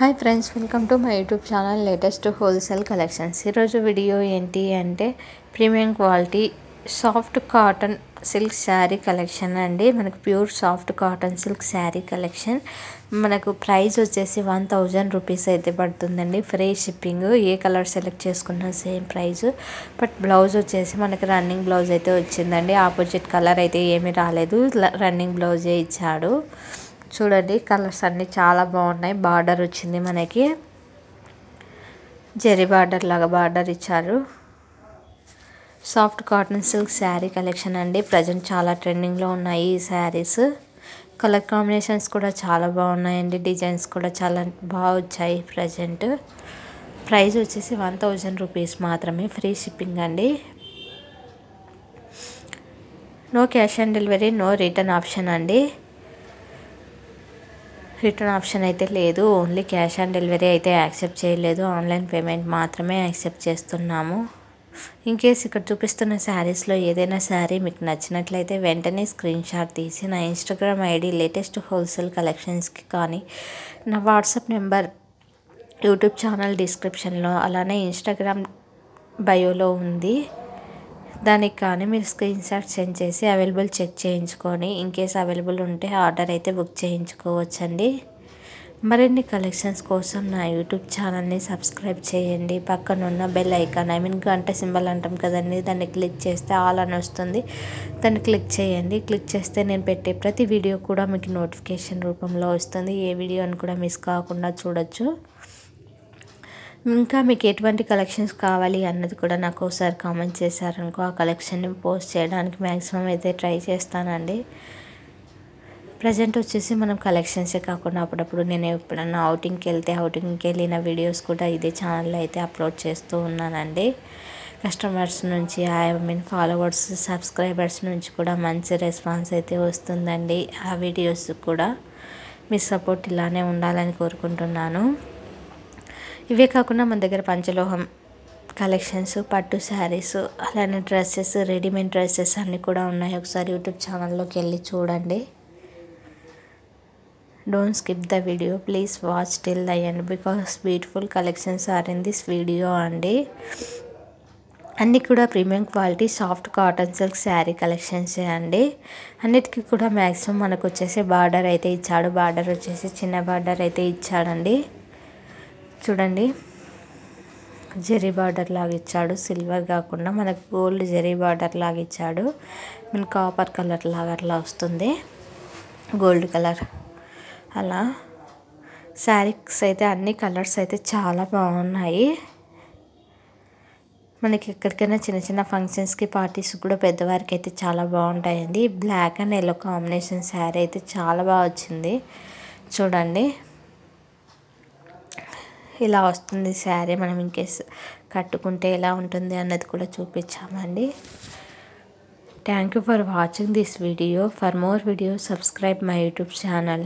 Hi friends, welcome to my YouTube channel latest wholesale collections. ఈరోజు video ఏంటి అంటే premium quality soft cotton silk sari collection అండి. మనకు pure soft cotton silk sari collection. మనకు price వచ్చేసి 1000 rupees అయితే పడుతుందండి. Free shipping. ఏ కలర్ సెలెక్ట్ చేసుకున్నా సేమ్ ప్రైస్. బట్ బ్లౌజ్ వచ్చేసి మనకి రన్నింగ్ బ్లౌజ్ అయితే వచ్చిందండి. ఆపోజిట్ కలర్ అయితే ఏమీ రాలేదు, రన్నింగ్ బ్లౌజే ఇచ్చాడు. చూడండి, కలర్స్ అన్నీ చాలా బాగున్నాయి. బార్డర్ వచ్చింది, మనకి జెరీ బార్డర్ లాగా బార్డర్ ఇచ్చారు. Soft cotton silk sari collection అండి. ప్రజెంట్ చాలా ట్రెండింగ్లో ఉన్నాయి ఈ శారీస్. కలర్ కాంబినేషన్స్ కూడా చాలా బాగున్నాయండి. డిజైన్స్ కూడా చాలా బాగా వచ్చాయి. ప్రజెంట్ ప్రైస్ వచ్చేసి 1000 రూపీస్ మాత్రమే. ఫ్రీ షిప్పింగ్ అండి. No cash on delivery, no return option అండి. రిటర్న్ ఆప్షన్ అయితే లేదు. ఓన్లీ క్యాష్ ఆన్ డెలివరీ అయితే యాక్సెప్ట్ చేయలేదు. ఆన్లైన్ పేమెంట్ మాత్రమే యాక్సెప్ట్ చేస్తున్నాము. ఇన్కేస్ ఇక్కడ చూపిస్తున్న శారీస్లో ఏదైనా శారీ మీకు నచ్చినట్లయితే వెంటనే స్క్రీన్ షాట్ తీసి నా ఇన్స్టాగ్రామ్ ఐడి లేటెస్ట్ హోల్సేల్ కలెక్షన్స్కి కానీ, నా వాట్సాప్ నెంబర్ యూట్యూబ్ ఛానల్ డిస్క్రిప్షన్లో అలానే ఇన్స్టాగ్రామ్ బయోలో ఉంది, దానికి కానీ మీరు స్క్రీన్ షాట్ సెండ్ చేసి అవైలబుల్ చెక్ చేయించుకొని ఇన్కేస్ అవైలబుల్ ఉంటే ఆర్డర్ అయితే బుక్ చేయించుకోవచ్చండి. మరిన్ని కలెక్షన్స్ కోసం నా యూట్యూబ్ ఛానల్ని సబ్స్క్రైబ్ చేయండి. పక్కనున్న బెల్ ఐకాన్, గంట సింబల్ అంటాం కదండి, దాన్ని క్లిక్ చేస్తే ఆల్ అని వస్తుంది. దాన్ని క్లిక్ చేయండి. క్లిక్ చేస్తే నేను పెట్టే ప్రతి వీడియో కూడా మీకు నోటిఫికేషన్ రూపంలో వస్తుంది. ఏ వీడియోని కూడా మిస్ కాకుండా చూడొచ్చు. ఇంకా మీకు ఎటువంటి కలెక్షన్స్ కావాలి అన్నది కూడా నాకు ఒకసారి కామెంట్ చేశారనుకో, ఆ కలెక్షన్ని పోస్ట్ చేయడానికి మ్యాక్సిమం అయితే ట్రై చేస్తానండి. ప్రజెంట్ వచ్చేసి మనం కలెక్షన్సే కాకుండా అప్పుడప్పుడు నేను ఎప్పుడన్నా అవుటింగ్కి వెళ్ళిన వీడియోస్ కూడా ఇదే ఛానల్లో అయితే అప్లోడ్ చేస్తూ ఉన్నానండి. కస్టమర్స్ నుంచి ఫాలోవర్స్, సబ్స్క్రైబర్స్ నుంచి కూడా మంచి రెస్పాన్స్ అయితే వస్తుందండి. ఆ వీడియోస్ కూడా మీ సపోర్ట్ ఇలానే ఉండాలని కోరుకుంటున్నాను. ఇవే కాకుండా మన దగ్గర పంచలోహం కలెక్షన్స్, పట్టు శారీస్, అలానే డ్రెస్సెస్, రెడీమేడ్ డ్రెస్సెస్ అన్నీ కూడా ఉన్నాయి. ఒకసారి యూట్యూబ్ ఛానల్లోకి వెళ్ళి చూడండి. Don't skip the video, please watch till the end because beautiful collections are in this video అండి. అన్నీ కూడా premium quality soft cotton silk sari కలెక్షన్సే అండి. అన్నిటికీ కూడా మ్యాక్సిమం మనకు వచ్చేసి బార్డర్ అయితే ఇచ్చాడు. బార్డర్ వచ్చేసి చిన్న బార్డర్ అయితే ఇచ్చాడండి. చూడండి, జెరీ బార్డర్ లాగా ఇచ్చాడు. సిల్వర్ కాకుండా మనకు గోల్డ్ జెరీ బార్డర్ లాగా ఇచ్చాడు. మన కాపర్ కలర్ లాగా అట్లా వస్తుంది, గోల్డ్ కలర్ అలా. శారీస్ అయితే అన్ని కలర్స్ అయితే చాలా బాగున్నాయి. మనకి ఎక్కడికైనా చిన్న చిన్న ఫంక్షన్స్కి, పార్టీస్ కూడా పెద్దవారికి అయితే చాలా బాగుంటాయండి. Black and yellow combination sari అయితే చాలా బాగా వచ్చింది. చూడండి, ఇలా వస్తుంది శారీ. మనం ఇన్కేస్ కట్టుకుంటే ఎలా ఉంటుంది అన్నది కూడా చూపించామండి. Thank you for watching this video. For more videos subscribe my YouTube channel.